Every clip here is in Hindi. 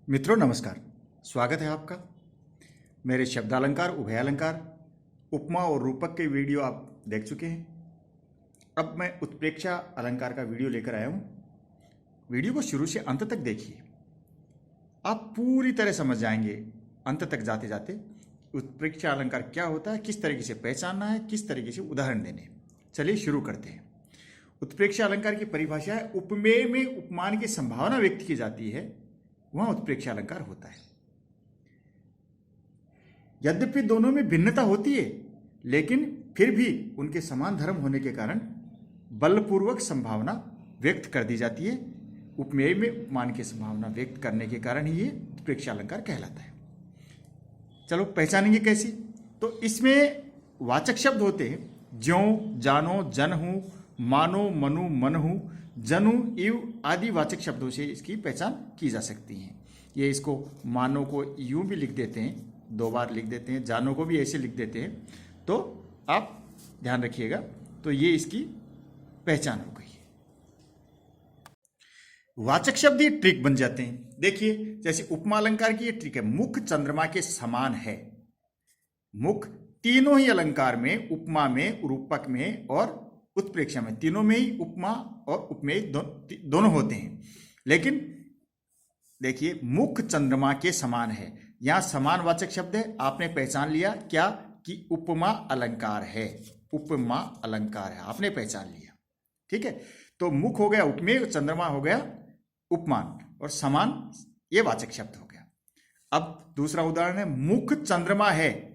मित्रों नमस्कार। स्वागत है आपका मेरे शब्दालंकार उभयालंकार उपमा और रूपक के वीडियो आप देख चुके हैं। अब मैं उत्प्रेक्षा अलंकार का वीडियो लेकर आया हूँ। वीडियो को शुरू से अंत तक देखिए, आप पूरी तरह समझ जाएंगे। अंत तक जाते जाते उत्प्रेक्षा अलंकार क्या होता है, किस तरीके से पहचानना है, किस तरीके से उदाहरण देने। चलिए शुरू करते हैं। उत्प्रेक्षा अलंकार की परिभाषा है, उपमेय में उपमान की संभावना व्यक्त की जाती है, वह उत्प्रेक्षा अलंकार होता है। यद्यपि दोनों में भिन्नता होती है, लेकिन फिर भी उनके समान धर्म होने के कारण बलपूर्वक संभावना व्यक्त कर दी जाती है। उपमेय में उपमान की संभावना व्यक्त करने के कारण ही ये उत्प्रेक्षा अलंकार कहलाता है। चलो पहचानेंगे कैसे? तो इसमें वाचक शब्द होते हैं, ज्यों, जानो, जन हूं, मानो, मनु, मन हूं, जनु, इव आदि वाचक शब्दों से इसकी पहचान की जा सकती है। ये इसको मानो को यूं भी लिख देते हैं, दो बार लिख देते हैं, जानो को भी ऐसे लिख देते हैं, तो आप ध्यान रखिएगा। तो ये इसकी पहचान हो गई है। वाचक शब्द ये ट्रिक बन जाते हैं। देखिए जैसे उपमा अलंकार की ये ट्रिक है, मुख चंद्रमा के समान है। मुख तीनों ही अलंकार में, उपमा में, रूपक में और उत्प्रेक्षा में, तीनों में ही उपमा और उपमेय दोनों होते हैं। लेकिन देखिए मुख चंद्रमा के समान है, यहां समान वाचक शब्द है। आपने पहचान लिया क्या कि उपमा अलंकार है, उपमा अलंकार है, आपने पहचान लिया। ठीक है, तो मुख हो गया उपमेय, चंद्रमा हो गया उपमान, और समान ये वाचक शब्द हो गया। अब दूसरा उदाहरण है, मुख चंद्रमा है।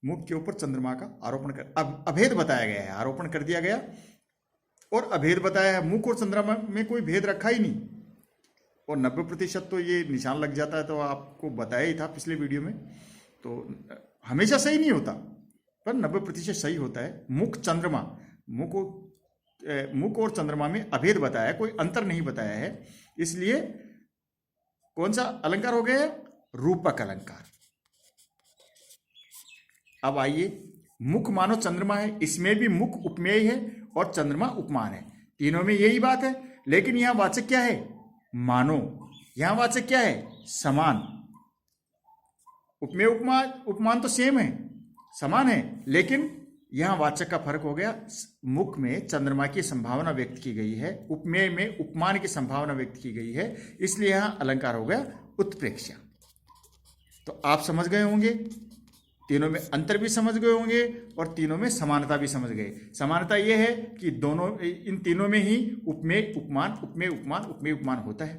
मुख के ऊपर चंद्रमा का आरोपण कर, अब अभेद बताया गया है, आरोपण कर दिया गया और अभेद बताया है। मुख और चंद्रमा में कोई भेद रखा ही नहीं, और 90% तो ये निशान लग जाता है, तो आपको बताया ही था पिछले वीडियो में। तो हमेशा सही नहीं होता, पर 90% सही होता है। मुख चंद्रमा, मुख और चंद्रमा में अभेद बताया है, कोई अंतर नहीं बताया है, इसलिए कौन सा अलंकार हो गया? रूपक अलंकार। अब आइए, मुख मानो चंद्रमा है, इसमें भी मुख उपमेय है और चंद्रमा उपमान है, तीनों में यही बात है। लेकिन यहां वाचक क्या है? मानो। यहां वाचक क्या है? समान। उपमेय उपमान तो सेम है, समान है, लेकिन यहां वाचक का फर्क हो गया। मुख में चंद्रमा की संभावना व्यक्त की गई है, उपमेय में उपमान की संभावना व्यक्त की गई है, इसलिए यहां अलंकार हो गया उत्प्रेक्षा। तो आप समझ गए होंगे, तीनों में अंतर भी समझ गए होंगे और तीनों में समानता भी समझ गए। समानता यह है कि दोनों, इन तीनों में ही उपमेय उपमान, उपमेय उपमान, उपमेय उपमान होता है।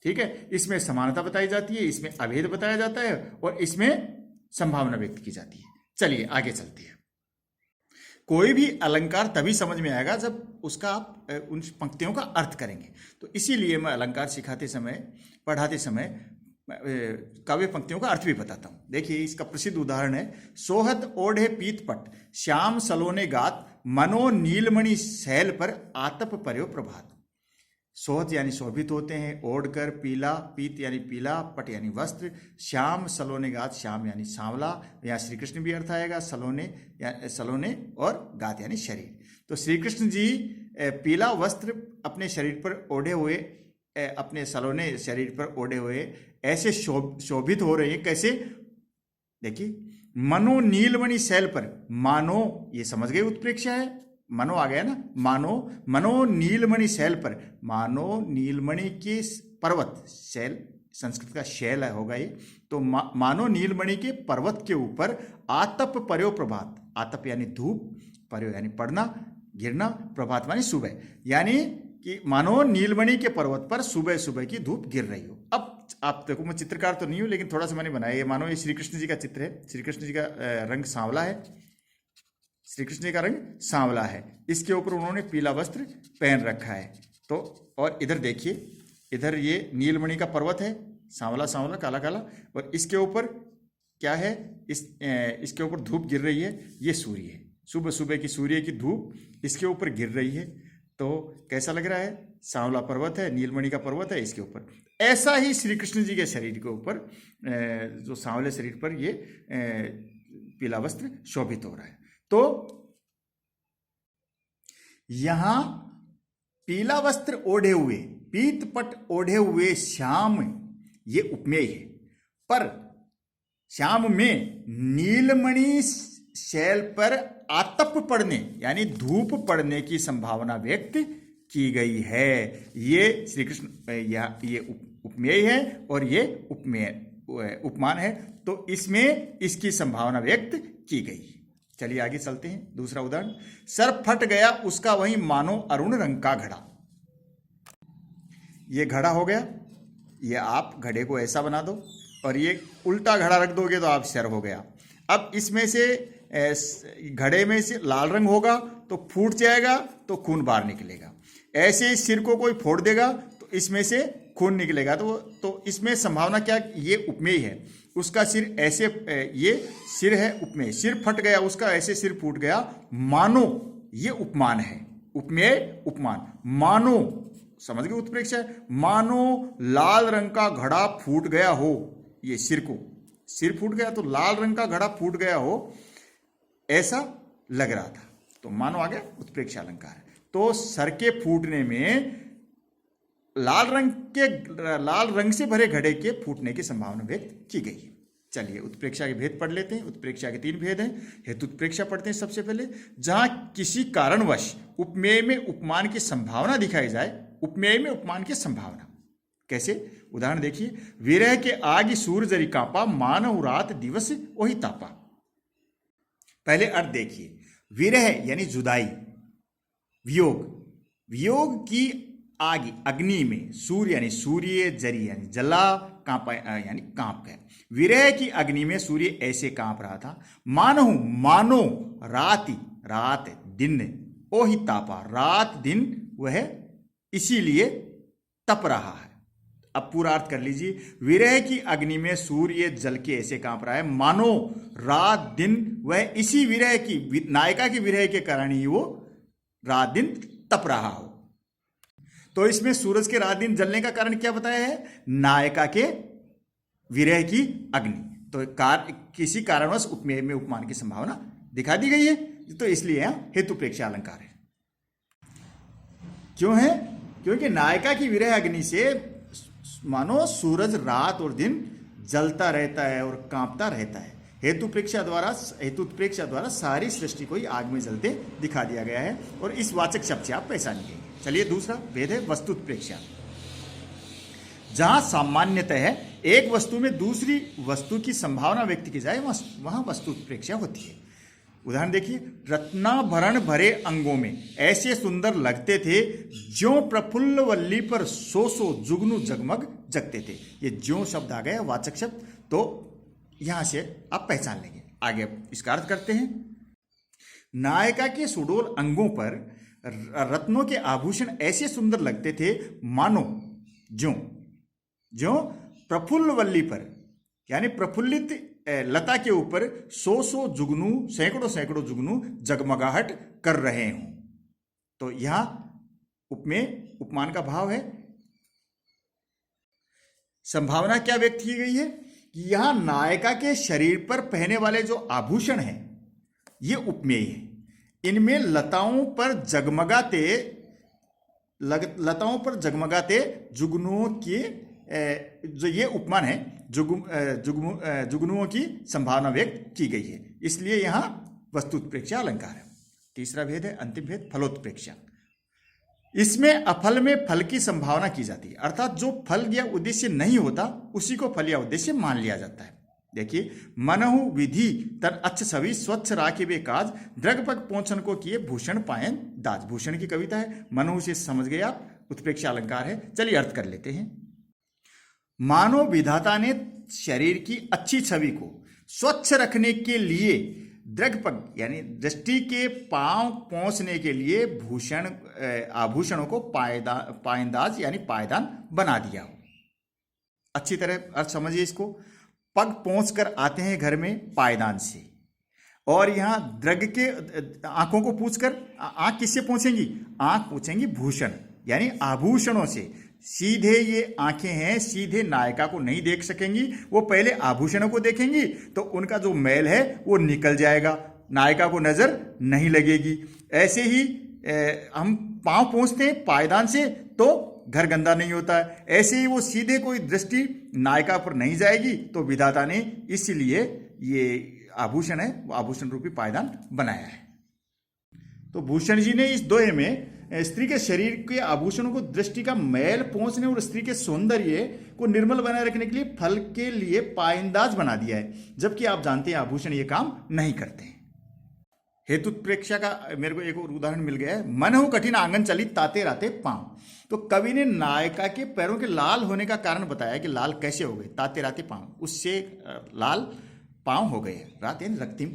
ठीक है, इसमें समानता बताई जाती है, इसमें अभेद बताया जाता है और इसमें संभावना व्यक्त की जाती है। चलिए आगे चलते हैं। कोई भी अलंकार तभी समझ में आएगा जब उसका आप उन पंक्तियों का अर्थ करेंगे। तो इसीलिए मैं अलंकार सिखाते समय, पढ़ाते समय काव्य पंक्तियों का अर्थ भी बताता हूं। देखिए इसका प्रसिद्ध उदाहरण है, सोहत ओढ़े पीतपट, श्याम सलोने गात, मनो नीलमणि शैल पर आतप पर्यो प्रभात। सोहत यानी शोभित होते हैं, ओढ़कर, पीला, पीत यानी पीला, पट यानी वस्त्र, श्याम सलोने गात, श्याम यानी सांवला, यहाँ श्री कृष्ण भी अर्थ आएगा, सलोने और गात यानी शरीर। तो श्री कृष्ण जी पीला वस्त्र अपने शरीर पर ओढ़े हुए, अपने सलोने शरीर पर ओढ़े हुए ऐसे शोभित हो रहे हैं। कैसे? देखिए, मनो नीलमणि शैल पर, मानो, ये समझ गए उत्प्रेक्षा है, मनो आ गया ना, मानो, मनो नीलमणि शैल पर, मानो नीलमणि के पर्वत, शैल संस्कृत का शैल होगा ये, तो मानो नीलमणि के पर्वत के ऊपर आतप पर्यो प्रभात, आतप यानी धूप, पर्यो यानी पड़ना, गिरना, प्रभात मानी सुबह, यानी कि मानो नीलमणि के पर्वत पर सुबह सुबह की धूप गिर रही हो। अब आप देखो, मैं चित्रकार तो नहीं हूं, लेकिन थोड़ा सा मैंने बनाया। ये मानो ये श्री कृष्ण जी का चित्र है, श्री कृष्ण जी का रंग सांवला है, श्री कृष्ण जी का रंग सांवला है, इसके ऊपर उन्होंने पीला वस्त्र पहन रखा है। तो और इधर देखिए, इधर ये नीलमणि का पर्वत है, सांवला सांवला, काला काला, और इसके ऊपर क्या है? इसके ऊपर धूप गिर रही है, ये सूर्य है, सुबह सुबह की सूर्य की धूप इसके ऊपर गिर रही है। तो कैसा लग रहा है? सांवला पर्वत है, नीलमणि का पर्वत है, इसके ऊपर। ऐसा ही श्री कृष्ण जी के शरीर के ऊपर, जो सांवले शरीर पर ये पीला वस्त्र शोभित हो रहा है। तो यहां पीला वस्त्र ओढ़े हुए, पीतपट ओढ़े हुए श्याम ये उपमेय है। पर श्याम में नीलमणि शैल पर आतप पड़ने यानी धूप पड़ने की संभावना व्यक्त की गई है। ये श्री कृष्ण ये उपमेय है और ये उपमान है, तो इसमें इसकी संभावना व्यक्त की गई। चलिए आगे चलते हैं। दूसरा उदाहरण, सर फट गया उसका वही मानो अरुण रंग का घड़ा। ये घड़ा हो गया, ये आप घड़े को ऐसा बना दो और ये उल्टा घड़ा रख दोगे तो आप सर हो गया। अब इसमें से घड़े में से लाल रंग होगा तो फूट जाएगा तो खून बाहर निकलेगा। ऐसे ही सिर को कोई फोड़ देगा तो इसमें से खून निकलेगा। तो इसमें संभावना क्या, ये उपमेय है, उसका सिर ऐसे, ये सिर है उपमेय, सिर फट गया उसका ऐसे सिर फूट गया, मानो, ये उपमान है, उपमेय उपमान। मानो, समझ गए उत्प्रेक्षा है, मानो लाल रंग का घड़ा फूट गया हो, ये सिर को, सिर फूट गया तो लाल रंग का घड़ा फूट गया हो ऐसा लग रहा था, तो मानो आ गया उत्प्रेक्षा अलंकार है। तो सर के फूटने में लाल रंग से भरे घड़े के फूटने की संभावना व्यक्त की गई है। चलिए उत्प्रेक्षा के भेद पढ़ लेते हैं। उत्प्रेक्षा के 3 भेद हैं। हेतु उत्प्रेक्षा पढ़ते हैं सबसे पहले। जहां किसी कारणवश उपमेय में उपमान की संभावना दिखाई जाए, उपमेय में उपमान की संभावना कैसे, उदाहरण देखिए, विरह के आग सूर्य जरी कांपा, मानव रात दिवस वही तापा। पहले अर्थ देखिए, विरह यानी जुदाई, वियोग, वियोग की आग अग्नि में, सूर्य यानी सूर्य, जरी यानी जला, कांपा यानी कांप गया। विरह की अग्नि में सूर्य ऐसे कांप रहा था। मानहु, मानो राति, रात दिन, ओहि तापा, रात दिन वह इसीलिए तप रहा है। अब पूरा अर्थ कर लीजिए, विरह की अग्नि में सूर्य जल के ऐसे कांप रहा है, मानो रात दिन वह इसी विरह की, नायिका की विरह के कारण ही वो रात दिन तप रहा हो। तो इसमें सूरज के रात दिन जलने का कारण क्या बताया है, नायिका के विरह की अग्नि। तो किसी कारणवश उपमेय में उपमान की संभावना दिखा दी गई है, तो इसलिए यहां हेतु प्रेक्षा अलंकार है। क्यों है, क्योंकि नायिका की विरह अग्नि से मानो सूरज रात और दिन जलता रहता है और कांपता रहता है। हेतु प्रेक्षा द्वारा सारी सृष्टि को ही आग में जलते दिखा दिया गया है, और इस वाचक शब्द से आप पहचानिए। चलिए दूसरा भेद है वस्तु उत्प्रेक्षा। जहां सामान्यतः एक वस्तु में दूसरी वस्तु की संभावना व्यक्त की जाए वहां वस्तु उत्प्रेक्षा होती है। उदाहरण देखिए, रत्नाभरण भरे अंगों में ऐसे सुंदर लगते थे, ज्यों प्रफुल्ल वल्ली पर सो जुगनू जगमग जगते थे। ये ज्यों शब्द आ गया वाचक शब्द, तो यहां से आप पहचान लेंगे। आगे इसका अर्थ करते हैं। नायिका के सुडोल अंगों पर रत्नों के आभूषण ऐसे सुंदर लगते थे, मानो ज्यों प्रफुल्ल वल्ली पर यानी प्रफुल्लित लता के ऊपर सौ जुगनू, सैकड़ों जुगनू जगमगाहट कर रहे हों। तो यहां उपमेय उपमान का भाव है। संभावना क्या व्यक्त की गई है कि यहां नायिका के शरीर पर पहने वाले जो आभूषण हैं ये उपमेय है। इनमें लताओं पर जगमगाते जुगनुओं की, जो ये उपमान है, जुगनुओं की संभावना व्यक्त की गई है, इसलिए यहां वस्तु उत्प्रेक्षा अलंकार है। तीसरा भेद है अंतिम भेद फलोत्प्रेक्षा। इसमें अफल में फल की संभावना की जाती है, अर्थात जो फल या उद्देश्य नहीं होता उसी को फल या उद्देश्य मान लिया जाता है। देखिए, मनहु विधि तर अच्छ छवि स्वच्छ राखे बे काज, द्रगपग पहुंचन को किए भूषण पायन दाज। भूषण की कविता है, मनहु से समझ गए आप, उत्प्रेक्षा अलंकार है। चलिए अर्थ कर लेते हैं। मानव विधाता ने शरीर की अच्छी छवि को स्वच्छ रखने के लिए द्रगपग यानी दृष्टि के पांव पहुंचने के लिए आभूषणों को पायदाज यानी पायदान बना दिया हो। अच्छी तरह अर्थ समझिए इसको। पग पहुंच कर आते हैं घर में पायदान से, और यहां द्रग के आंखों को पूछकर, आंख किससे पहुंचेंगी, आंख पूछेंगी भूषण यानी आभूषणों से। सीधे ये आंखें हैं, सीधे नायिका को नहीं देख सकेंगी, वो पहले आभूषणों को देखेंगी तो उनका जो मैल है वो निकल जाएगा, नायिका को नजर नहीं लगेगी। ऐसे ही हम पांव पहुंचते हैं पायदान से तो घर गंदा नहीं होता है। ऐसे ही वो सीधे कोई दृष्टि नायिका पर नहीं जाएगी, तो विधाता ने इसीलिए ये आभूषण है वो आभूषण रूपी पायदान बनाया है। तो भूषण जी ने इस दोहे में स्त्री के शरीर के आभूषणों को दृष्टि का मैल पहुंचने और स्त्री के सौंदर्य को निर्मल बनाए रखने के लिए फल के लिए पायंदाज बना दिया है, जबकि आप जानते हैं आभूषण ये काम नहीं करते हैं। हेतुत्प्रेक्षा का मेरे को एक और उदाहरण मिल गया है। मन हो कठिन आंगन चली ताते राते पांव। तो कवि ने नायिका के पैरों के लाल होने का कारण बताया कि लाल कैसे हो गए, ताते राते पांव, उससे लाल पांव हो गए, रात यानी रक्तिम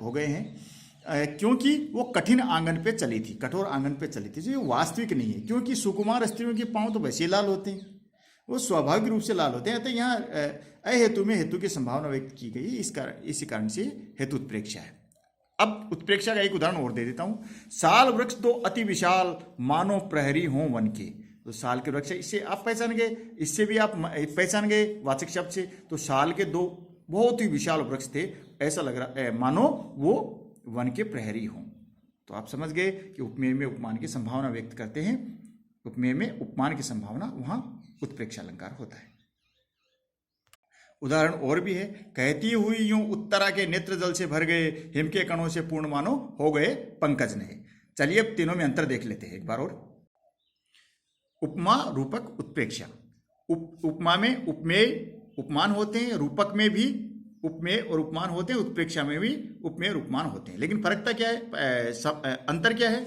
हो गए हैं, क्योंकि वो कठिन आंगन पे चली थी, कठोर आंगन पे चली थी, जो ये वास्तविक नहीं है। क्योंकि सुकुमार स्त्रियों के पांव तो वैसे लाल होते हैं, वो स्वाभाविक रूप से लाल होते हैं। तो यहाँ अहेतु में हेतु की संभावना व्यक्त की गई, इसी कारण से हेतु उत्प्रेक्षा है। अब उत्प्रेक्षा का एक उदाहरण और दे देता हूं। साल वृक्ष तो अति विशाल मानो प्रहरी हो वन के। तो साल के वृक्ष, इससे आप पहचान गए, इससे भी आप पहचान गए वाचक शब्द से। तो साल के दो बहुत ही विशाल वृक्ष थे, ऐसा लग रहा मानो वो वन के प्रहरी हों। तो आप समझ गए कि उपमेय में उपमान की संभावना व्यक्त करते हैं। उपमेय में उपमान की संभावना, वहां उत्प्रेक्षा अलंकार होता है। उदाहरण और भी है। कहती हुई यूं उत्तरा के नेत्र जल से भर गए, हिम के कणों से पूर्ण मानो हो गए पंकज ने। चलिए अब तीनों में अंतर देख लेते हैं एक बार और। उपमा, रूपक, उत्प्रेक्षा। उपमा में उपमेय उपमान होते हैं, रूपक में भी उपमेय और उपमान होते हैं, उत्प्रेक्षा में भी उपमेय और उपमान होते हैं। लेकिन फर्कता क्या है, अंतर क्या है?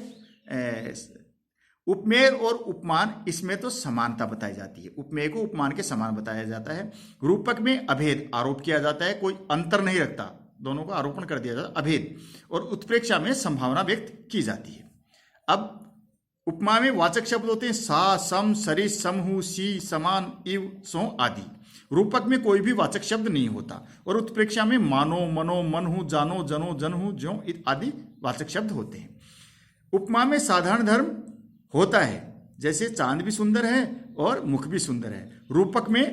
उपमेय और उपमान, इसमें तो समानता बताई जाती है। उपमेय को उपमान के समान बताया जाता है। रूपक में अभेद आरोप किया जाता है, कोई अंतर नहीं रखता, दोनों को आरोपण कर दिया जाता है, अभेद। और उत्प्रेक्षा में संभावना व्यक्त की जाती है। अब उपमा में वाचक शब्द होते हैं सा, सम, सरिस, समहु, सी, समान, इव, सो आदि। रूपक में कोई भी वाचक शब्द नहीं होता। और उत्प्रेक्षा में मानो, मनो, मनहु, जानो, जनो, जनहु, ज्यों आदि वाचक शब्द होते हैं। उपमा में साधारण धर्म होता है, जैसे चांद भी सुंदर है और मुख भी सुंदर है। रूपक में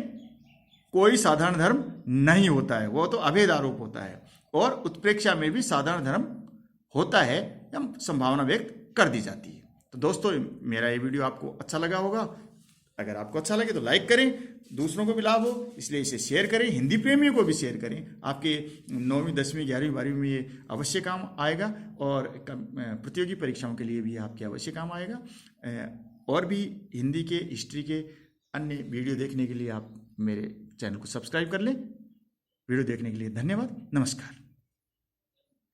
कोई साधारण धर्म नहीं होता है, वो तो अभेद आरोप होता है। और उत्प्रेक्षा में भी साधारण धर्म होता है, संभावना व्यक्त कर दी जाती है। तो दोस्तों, मेरा ये वीडियो आपको अच्छा लगा होगा। अगर आपको अच्छा लगे तो लाइक करें, दूसरों को भी लाभ हो इसलिए इसे शेयर करें, हिंदी प्रेमियों को भी शेयर करें। आपके 9वीं, 10वीं, 11वीं, 12वीं में ये अवश्य काम आएगा और प्रतियोगी परीक्षाओं के लिए भी आपके अवश्य काम आएगा। और भी हिंदी के, हिस्ट्री के अन्य वीडियो देखने के लिए आप मेरे चैनल को सब्सक्राइब कर लें। वीडियो देखने के लिए धन्यवाद। नमस्कार।